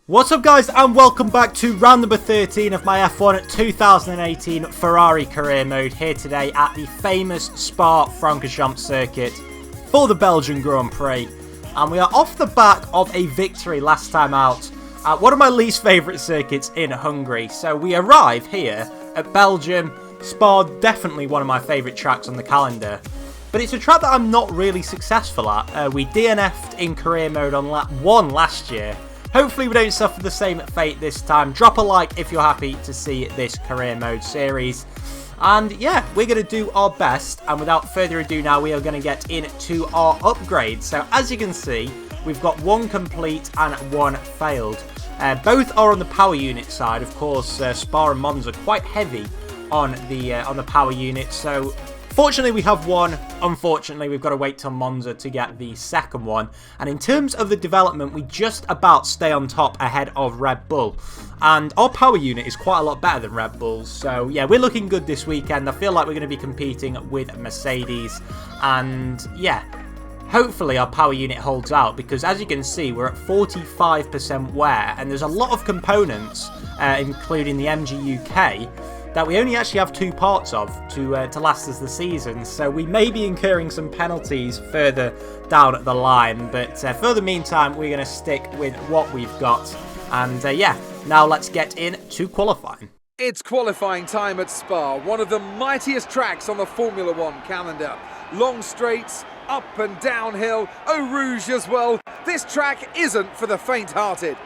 What's up guys, and welcome back to round number 13 of my F1 2018 Ferrari career mode here today at the famous Spa-Francorchamps circuit for the Belgian Grand Prix. And we are off the back of a victory last time out at one of my least favourite circuits in Hungary. So we arrive here at Belgium. Spa, definitely one of my favourite tracks on the calendar. But it's a track that I'm not really successful at. We DNF'd in career mode on lap 1 last year. Hopefully we don't suffer the same fate this time. Drop a like if you're happy to see this career mode series. And yeah, we're going to do our best. And without further ado now, we are going to get into our upgrades. So as you can see, we've got one complete and one failed. Both are on the power unit side. Of course, Spa and Monza are quite heavy on the power unit. So fortunately, we have one. Unfortunately, we've got to wait till Monza to get the second one. And in terms of the development, we just about stay on top ahead of Red Bull. And our power unit is quite a lot better than Red Bull's. So yeah, we're looking good this weekend. I feel like we're going to be competing with Mercedes. And yeah, hopefully our power unit holds out. Because as you can see, we're at 45% wear. And there's a lot of components, including the MG UK, that we only actually have 2 parts of to last us the season. So we may be incurring some penalties further down the line. But for the meantime, we're going to stick with what we've got. And yeah, now let's get into qualifying. It's qualifying time at Spa, one of the mightiest tracks on the Formula One calendar. Long straights, up and downhill, Eau Rouge as well. This track isn't for the faint-hearted.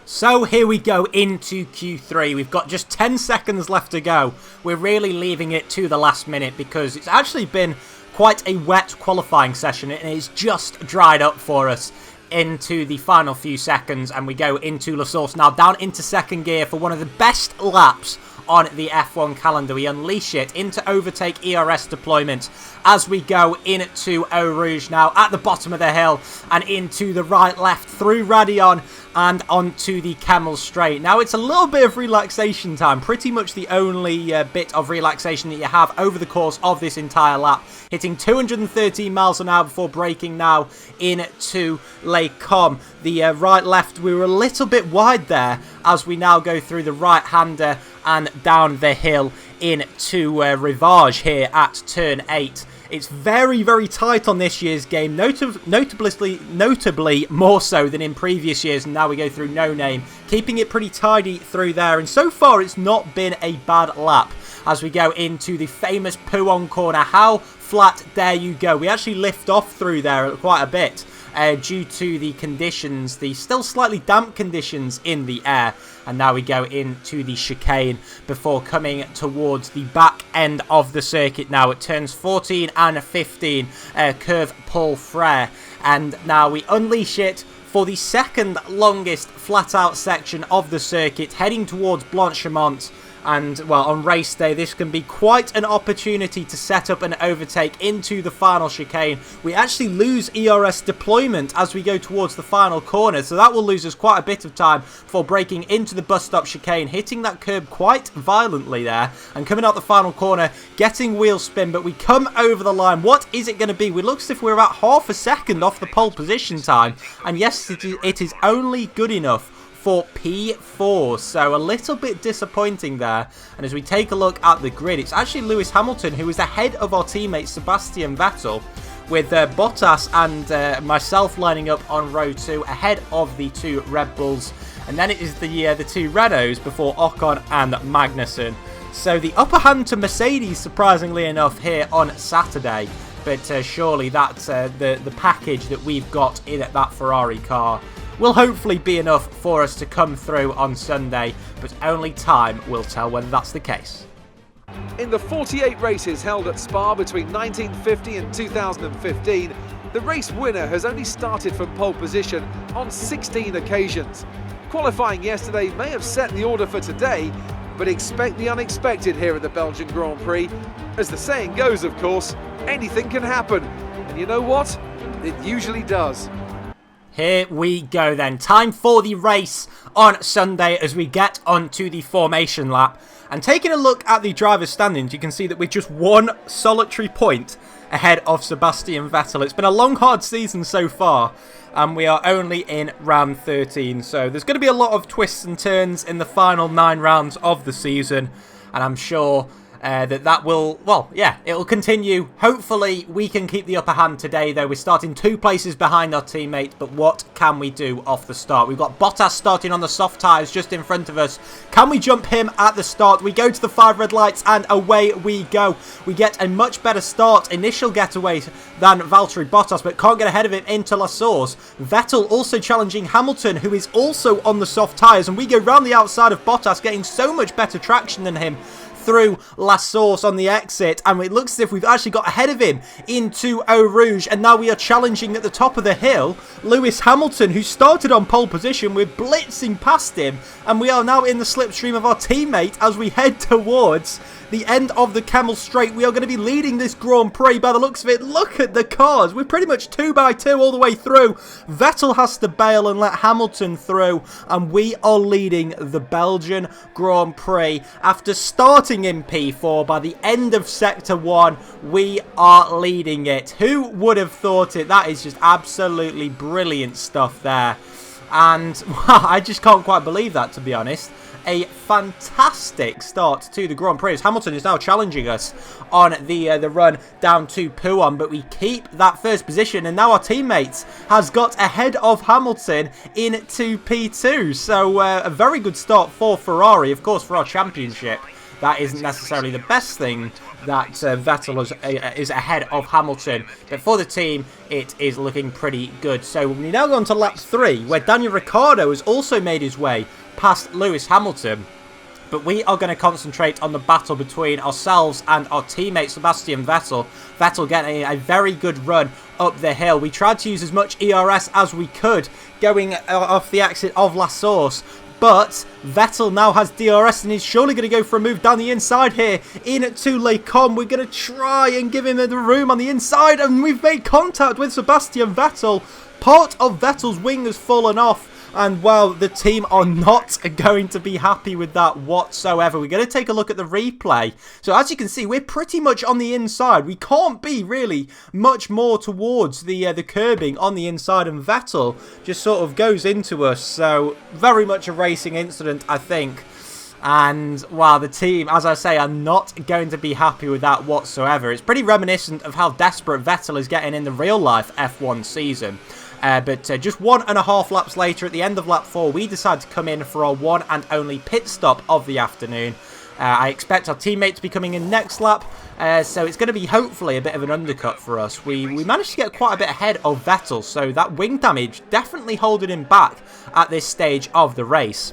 So here we go into Q3. We've got just 10 seconds left to go. We're really leaving it to the last minute because it's actually been quite a wet qualifying session and it's just dried up for us into the final few seconds, and we go into La Source now down into second gear for one of the best laps on the F1 calendar. We unleash it into overtake ERS deployment as we go into Eau Rouge now at the bottom of the hill and into the right left through Radion and onto the Camel Straight. Now it's a little bit of relaxation time, pretty much the only bit of relaxation that you have over the course of this entire lap. Hitting 213 miles an hour before braking now into Les Combes. The right left, we were a little bit wide there as we now go through the right-hander and down the hill into Rivage here at turn 8. It's very, very tight on this year's game, notably more so than in previous years. And now we go through No Name, keeping it pretty tidy through there. And so far, it's not been a bad lap as we go into the famous Pouhon corner. How flat dare you go? We actually lift off through there quite a bit due to the conditions, the still slightly damp conditions in the air. And now we go into the chicane before coming towards the back end of the circuit now. It turns 14 and 15, curve Paul Frere. And now we unleash it for the second longest flat out section of the circuit, heading towards Blanchimont. And, well, on race day, this can be quite an opportunity to set up an overtake into the final chicane. We actually lose ERS deployment as we go towards the final corner, so that will lose us quite a bit of time for braking into the bus stop chicane, hitting that curb quite violently there, and coming out the final corner, getting wheel spin, but we come over the line. What is it going to be? It looks as if we're about half a second off the pole position time, and yes, it is only good enough for P4, so a little bit disappointing there. And as we take a look at the grid, it's actually Lewis Hamilton who is ahead of our teammate Sebastian Vettel, with Bottas and myself lining up on row 2 ahead of the 2 Red Bulls, and then it is the 2 Renaults before Ocon and Magnussen. So the upper hand to Mercedes, surprisingly enough, here on Saturday, but surely that's the package that we've got in that Ferrari car will hopefully be enough for us to come through on Sunday, but only time will tell whether that's the case. In the 48 races held at Spa between 1950 and 2015, the race winner has only started from pole position on 16 occasions. Qualifying yesterday may have set the order for today, but expect the unexpected here at the Belgian Grand Prix. As the saying goes, of course, anything can happen. And you know what? It usually does. Here we go then. Time for the race on Sunday as we get onto the formation lap. And taking a look at the driver's standings, you can see that with just one solitary point ahead of Sebastian Vettel. It's been a long, hard season so far, and we are only in round 13. So there's going to be a lot of twists and turns in the final 9 rounds of the season, and I'm sure that will, well, yeah, it'll continue. Hopefully, we can keep the upper hand today, though. We're starting 2 places behind our teammate, but what can we do off the start? We've got Bottas starting on the soft tyres just in front of us. Can we jump him at the start? We go to the 5 red lights, and away we go. We get a much better start, initial getaway, than Valtteri Bottas, but can't get ahead of him into La Source. Vettel also challenging Hamilton, who is also on the soft tyres, and we go round the outside of Bottas, getting so much better traction than him through La Source on the exit, and it looks as if we've actually got ahead of him into Eau Rouge, and now we are challenging at the top of the hill Lewis Hamilton, who started on pole position. We're blitzing past him, and we are now in the slipstream of our teammate as we head towards the end of the Kemmel Straight. We are going to be leading this Grand Prix by the looks of it. Look at the cars. We're pretty much 2 by 2 all the way through. Vettel has to bail and let Hamilton through, and we are leading the Belgian Grand Prix. After starting in P4, by the end of Sector 1, we are leading it. Who would have thought it? That is just absolutely brilliant stuff there. And well, I just can't quite believe that, to be honest. A fantastic start to the Grand Prix. Hamilton is now challenging us on the run down to Pouhon, but we keep that first position, and now our teammate has got ahead of Hamilton into P2. So a very good start for Ferrari. Of course, for our championship, that isn't necessarily the best thing that Vettel is ahead of Hamilton, but for the team it is looking pretty good. So we now go on to lap 3, where Daniel Ricciardo has also made his way past Lewis Hamilton, but we are going to concentrate on the battle between ourselves and our teammate Sebastian Vettel. Vettel getting a very good run up the hill. We tried to use as much ERS as we could going off the exit of La Source, but Vettel now has DRS and he's surely going to go for a move down the inside here into Les Combes. We're going to try and give him the room on the inside, and we've made contact with Sebastian Vettel. Part of Vettel's wing has fallen off, and well, the team are not going to be happy with that whatsoever. We're going to take a look at the replay. So as you can see, we're pretty much on the inside. We can't be really much more towards the curbing on the inside, and Vettel just sort of goes into us. So very much a racing incident, I think. And wow, the team, as I say, are not going to be happy with that whatsoever. It's pretty reminiscent of how desperate Vettel is getting in the real life F1 season. But just 1.5 laps later, at the end of lap 4, we decide to come in for our one and only pit stop of the afternoon. I expect our teammate to be coming in next lap, so it's going to be hopefully a bit of an undercut for us. We managed to get quite a bit ahead of Vettel, so that wing damage definitely holding him back at this stage of the race.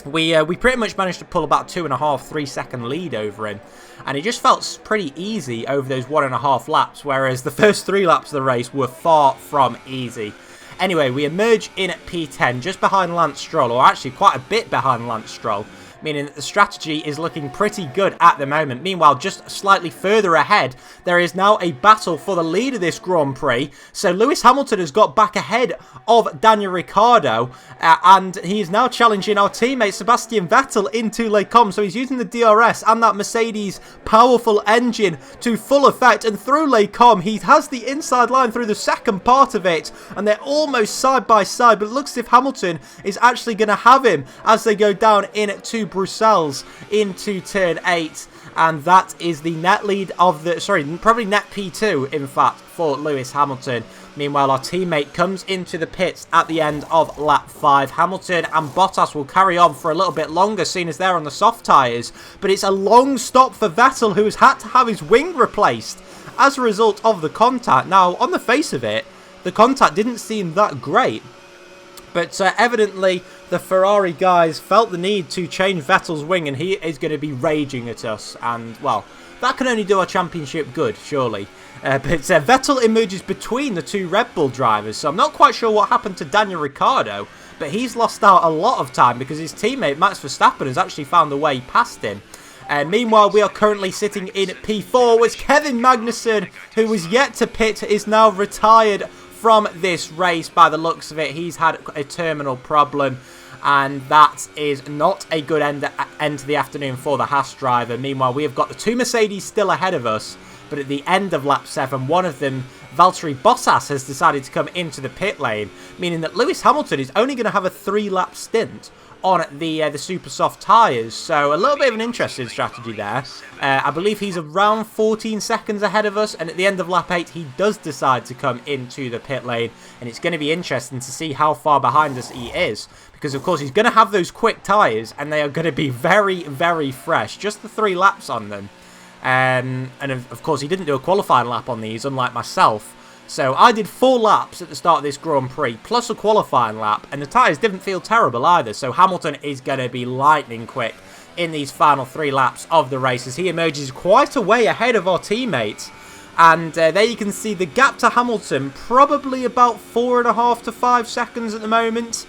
We pretty much managed to pull about 2.5-3 second lead over him, and it just felt pretty easy over those 1.5 laps, whereas the first 3 laps of the race were far from easy. Anyway, we emerge in at P10, just behind Lance Stroll, or actually quite a bit behind Lance Stroll, meaning that the strategy is looking pretty good at the moment. Meanwhile, just slightly further ahead, there is now a battle for the lead of this Grand Prix. So Lewis Hamilton has got back ahead of Daniel Ricciardo, and he is now challenging our teammate Sebastian Vettel into Les Combes. So he's using the DRS and that Mercedes powerful engine to full effect, and through Les Combes, he has the inside line through the second part of it, and they're almost side by side, but it looks as if Hamilton is actually going to have him as they go down into Brussels into turn 8, and that is the net lead of the, probably net P2 in fact for Lewis Hamilton. Meanwhile, our teammate comes into the pits at the end of lap 5. Hamilton and Bottas will carry on for a little bit longer, seeing as they're on the soft tyres, but it's a long stop for Vettel, who has had to have his wing replaced as a result of the contact. Now, on the face of it, the contact didn't seem that great, but evidently the Ferrari guys felt the need to change Vettel's wing, and he is going to be raging at us. And, well, that can only do our championship good, surely. But Vettel emerges between the 2 Red Bull drivers, so I'm not quite sure what happened to Daniel Ricciardo, but he's lost out a lot of time because his teammate Max Verstappen has actually found a way past him. Meanwhile, we are currently sitting in P4, as Kevin Magnussen, who was yet to pit, is now retired from this race. By the looks of it, he's had a terminal problem, and that is not a good end to the afternoon for the Haas driver. Meanwhile, we have got the 2 Mercedes still ahead of us, but at the end of lap 7, one of them, Valtteri Bottas, has decided to come into the pit lane, meaning that Lewis Hamilton is only going to have a 3-lap stint on the super soft tyres. So a little bit of an interesting strategy there. I believe he's around 14 seconds ahead of us, and at the end of lap 8 he does decide to come into the pit lane, and it's going to be interesting to see how far behind us he is, because of course he's going to have those quick tyres and they are going to be very, very fresh, just the 3 laps on them. And of course he didn't do a qualifying lap on these, unlike myself. So I did 4 laps at the start of this Grand Prix, plus a qualifying lap, and the tyres didn't feel terrible either, so Hamilton is going to be lightning quick in these final 3 laps of the race as he emerges quite a way ahead of our teammates. And there you can see the gap to Hamilton, probably about 4.5 to 5 seconds at the moment.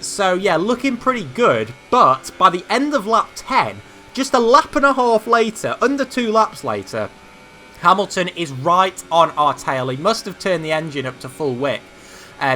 So yeah, looking pretty good, but by the end of lap 10, just a lap and a half later, under 2 laps later, Hamilton is right on our tail. He must have turned the engine up to full whip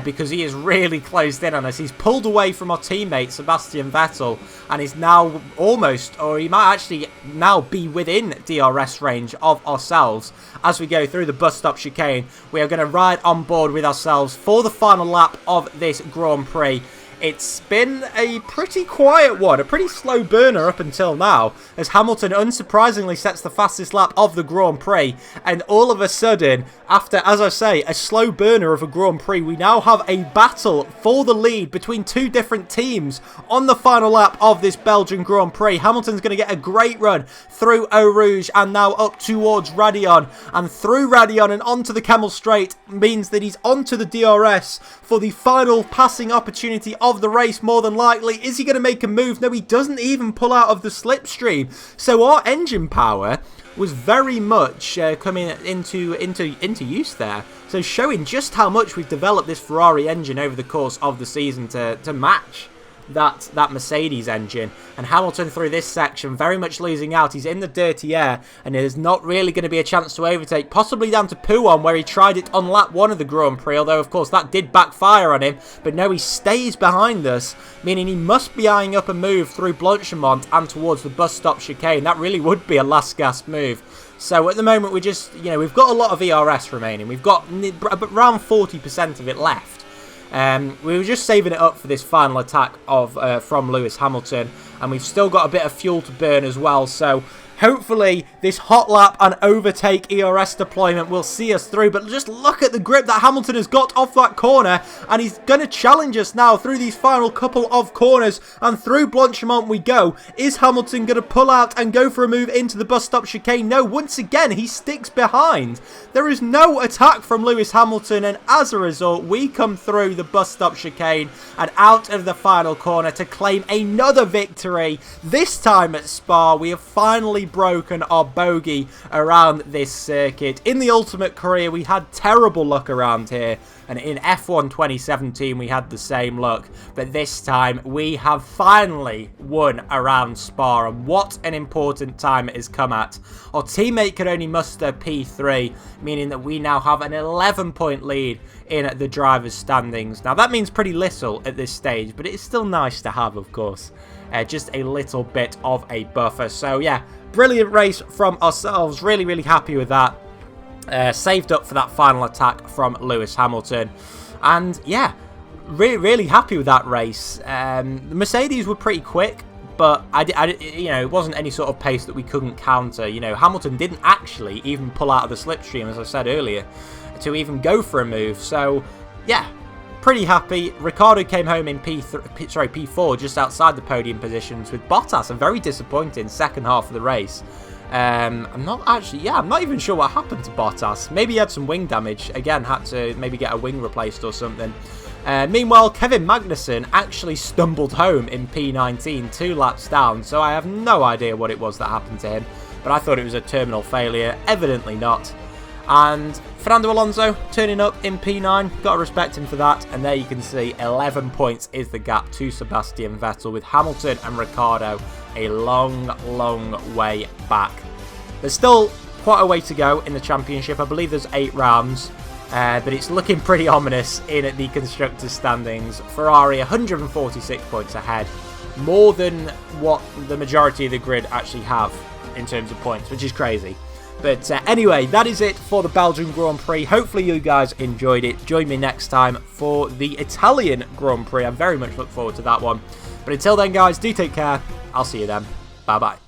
because he is really closed in on us. He's pulled away from our teammate Sebastian Vettel and is now almost, or he might actually now be within DRS range of ourselves as we go through the bus stop chicane. We are going to ride on board with ourselves for the final lap of this Grand Prix. It's been a pretty quiet one, a pretty slow burner up until now, as Hamilton unsurprisingly sets the fastest lap of the Grand Prix, and all of a sudden, after, as I say, a slow burner of a Grand Prix, we now have a battle for the lead between 2 different teams on the final lap of this Belgian Grand Prix. Hamilton's going to get a great run through Eau Rouge and now up towards Radion, and through Radion and onto the Camel Straight means that he's onto the DRS for the final passing opportunity of the race, more than likely. Is he going to make a move? No, he doesn't even pull out of the slipstream. So our engine power was very much coming into use there. So showing just how much we've developed this Ferrari engine over the course of the season to match that Mercedes engine. And Hamilton through this section very much losing out. He's in the dirty air and there's not really going to be a chance to overtake, possibly down to Pouon where he tried it on lap 1 of the Grand Prix, although of course that did backfire on him. But no, he stays behind us, meaning he must be eyeing up a move through Blanchimont and towards the bus stop chicane. That really would be a last gasp move. So at the moment we're just, we've got a lot of ERS remaining. We've got around 40% of it left. We were just saving it up for this final attack from Lewis Hamilton, and we've still got a bit of fuel to burn as well, so hopefully this hot lap and overtake ERS deployment will see us through. But just look at the grip that Hamilton has got off that corner, and he's going to challenge us now through these final couple of corners, and through Blanchimont we go. Is Hamilton going to pull out and go for a move into the bus stop chicane? No, once again he sticks behind. There is no attack from Lewis Hamilton, and as a result we come through the bus stop chicane and out of the final corner to claim another victory. This time at Spa we have finally broken our bogey around this circuit. In the Ultimate career we had terrible luck around here, and in F1 2017 we had the same luck, but this time we have finally won around Spa, and what an important time it has come at. Our teammate could only muster P3, meaning that we now have an 11-point lead in the drivers' standings. Now that means pretty little at this stage, but it's still nice to have, of course. Just a little bit of a buffer. So yeah, brilliant race from ourselves. Really, really happy with that. Saved up for that final attack from Lewis Hamilton. And yeah, really happy with that race. The Mercedes were pretty quick, but it wasn't any sort of pace that we couldn't counter. Hamilton didn't actually even pull out of the slipstream, as I said earlier, to even go for a move. So yeah, pretty happy. Ricciardo came home in P4, just outside the podium positions, with Bottas a very disappointing second half of the race. I'm not even sure what happened to Bottas. Maybe he had some wing damage. Again, had to maybe get a wing replaced or something. Meanwhile, Kevin Magnussen actually stumbled home in P19, 2 laps down, so I have no idea what it was that happened to him, but I thought it was a terminal failure. Evidently not. And Fernando Alonso turning up in P9, got to respect him for that. And there you can see 11 points is the gap to Sebastian Vettel, with Hamilton and Ricciardo a long, long way back. There's still quite a way to go in the championship. I believe there's 8 rounds, but it's looking pretty ominous in the constructors' standings. Ferrari 146 points ahead, more than what the majority of the grid actually have in terms of points, which is crazy. But anyway, that is it for the Belgian Grand Prix. Hopefully you guys enjoyed it. Join me next time for the Italian Grand Prix. I very much look forward to that one. But until then, guys, do take care. I'll see you then. Bye-bye.